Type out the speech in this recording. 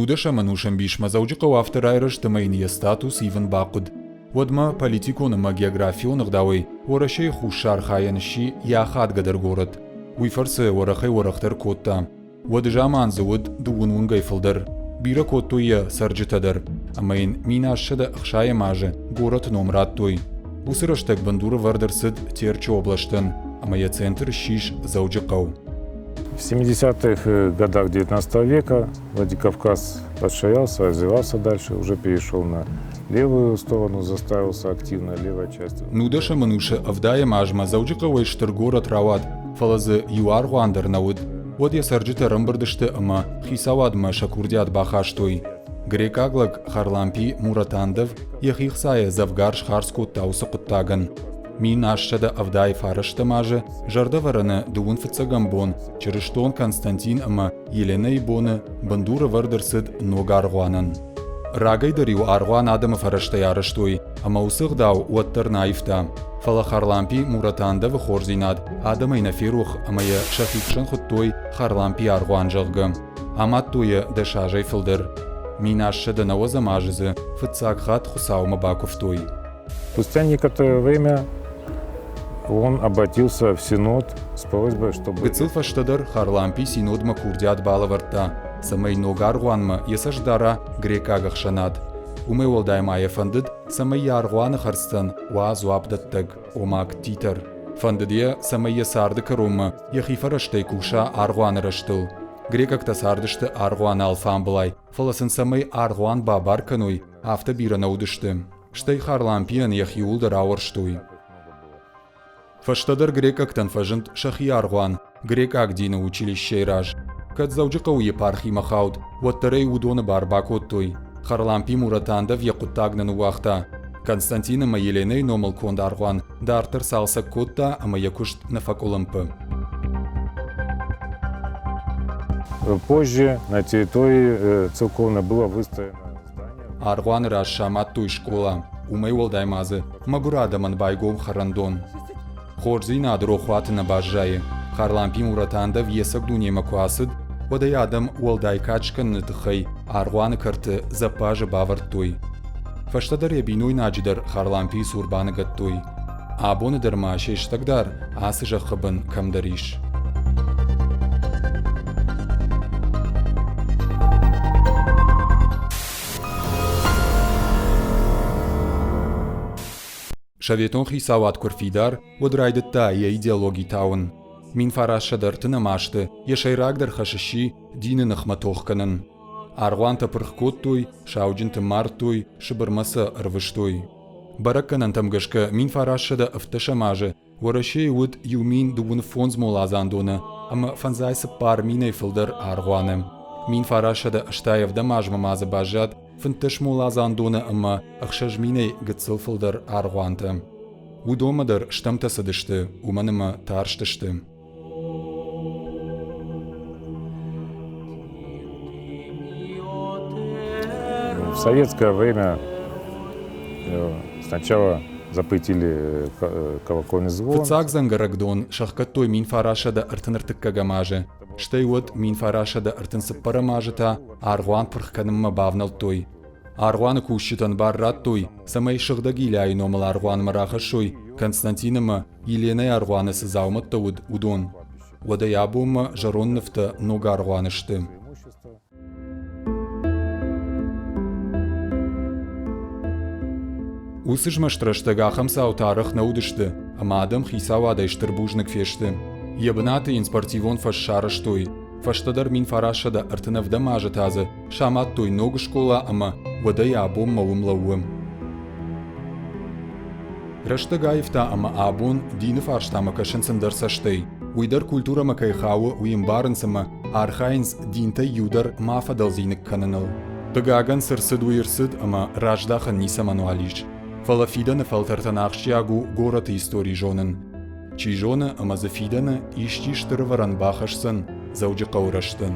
نودشا منوشن بيش مزوجقة وافتر ايرش تمينية ستاتوس ايفن باقد ودما پالیتیکون ما گیوگرافیون غداوی ورشی خوشار خاینشی یا خاد قدر گورد ویفرس ورخی ورختر کوتا ودجامان زود دوون ونگی فلدر بیره کوتوی سرجت در اما این میناش شده اخشای ماجه گورت نمرات توی وسرشتك بندور وردر سد تيرچو облаштен, а моя центр шиш заужикал. В 70-х годах 19 века Владикавказ расширялся, развивался дальше, уже перешел на левую сторону, заставился активно левая часть. Нудеша мануша авдая мажма заужикал иштер город Равад, фалазы юар гуандер науд, вот я сарджита рамбардышты ама хисавад ма шакурдиат бахаштой. Грекаглак Харлампи Муратандов яхихсая завгарш харску таусы куттаган. Мин ашшада авдай фарашта маже, жардаварана дуун фыцагамбон, черештон Константин ама Елена Ибоны бандура вардерсыд ногаргуанан. Рагай дариу аргуан адама фарашта яраштой, ама усыгдау уаттар наифта. Фала Харлампи Муратандов хорзинад, адама инафирух амая шахикшан хуттой Харлампи аргуан жагга. Амат туя дешажай филдер. Минашша да навоза мажезы, фыцак хат хусаума бакуфтой. Спустя некоторое время он обратился в Синод с просьбой, чтобы... Гыцылфа штадар Харлампи Синодма курдят балаварта, самай ногаргуанма ясаждара грекагах шанад. Умей волдаймая фандыд, самай яргуана харстан, уазуабдаттаг, омак титар. Фандыдия самай ясарды карума, яхифараштай куша аргуана раштыл. Грекак тасардышты аргуан алфан былай, фаласын самай аргуан бабар кануй, афта бира наудышты. Штай Харлампиян яхиулдар ауарштуй. Фаштадар грекак танфажынт шахи аргуан, грекак дина училище раж. Кад заужикау епархи махаут, ваттарей удона барбакоттуй. Харлампи Муратандов якуттагнан уахта. Константина ма Еленей номал конд аргуан, дартер салса котта, ама якушт нафаколампы. Позже на территории церковной было выстроено здание. Аргуан расшамат туй школа, умей волдаймазы, магурадаман байгом харандон. Хорзи надро хватына бажжайы, Харлампи Муратандов есак дунема куасыд, водай адам волдайкачкан нытыхай, аргуаны карты запажы баварт туй. Фаштадар ябинуй наджидар Харлампи сурбаны гаттуй. Абоны дырма шештагдар, асы жахыбын камдариш. Шаветон хисават курфидар, водрайдытта я идеологи таун. Мин фарашадар тынамашты, ешайрагдар хашиши, дины нахматохканын. Аргуанта пырхкоттуй, шауджинты мартуй, шыбырмаса рвыштуй. Баракканан тамгашка мин фарашада авташамажы, ворашей уд юмин дубун фонз молазандона, ама фанзайсы пар минай филдар аргуаным. Мин фарашада аштаев дамажма мазы бажат, фынтыш молазандона ама ахшажминай гыцылфылдар аргуанты. Удомадар штамта садышты, уманыма тарштышты. В советское время сначала запретили колокольный звон. Фыцак зангарагдон шахкаттой мин фарашада артыныртыккагамажы. Штай вот мин фарашада артынсыппарамажыта аргуан пырхканымма бавналттой. Аргуаны кущитан барраттуй, самай шыгдагиляй номал аргуан марахашуй, Константиныма Еленай аргуаны сызауматтауд удон. Водай абума жаронныфта нога аргуанышты. Усыжмаштраштагахам саутарах наудышты, ама адам хисавада иштырбужнык фешты. Ябынаты инспортивон фашшараштой. Фаштадар мин фарашада артынавда мажытазы, шаматтуй ногы школа ама водай абум малым лауым. Раштагаевта ама абун дины фарштама кашынсындар саштай. Уйдар культура макайхауы уйымбарынсыма архайнс динта юдар мафадалзинық каныныл. Тыгаган сырсыд уйырсыд ама раждахан ниса мануалиш. Фалафиданы фалтартанахшиагу гораты истории жонын. Чи жона ама зафиданы ишти штырваран бахашсын, заужы қаурыштын.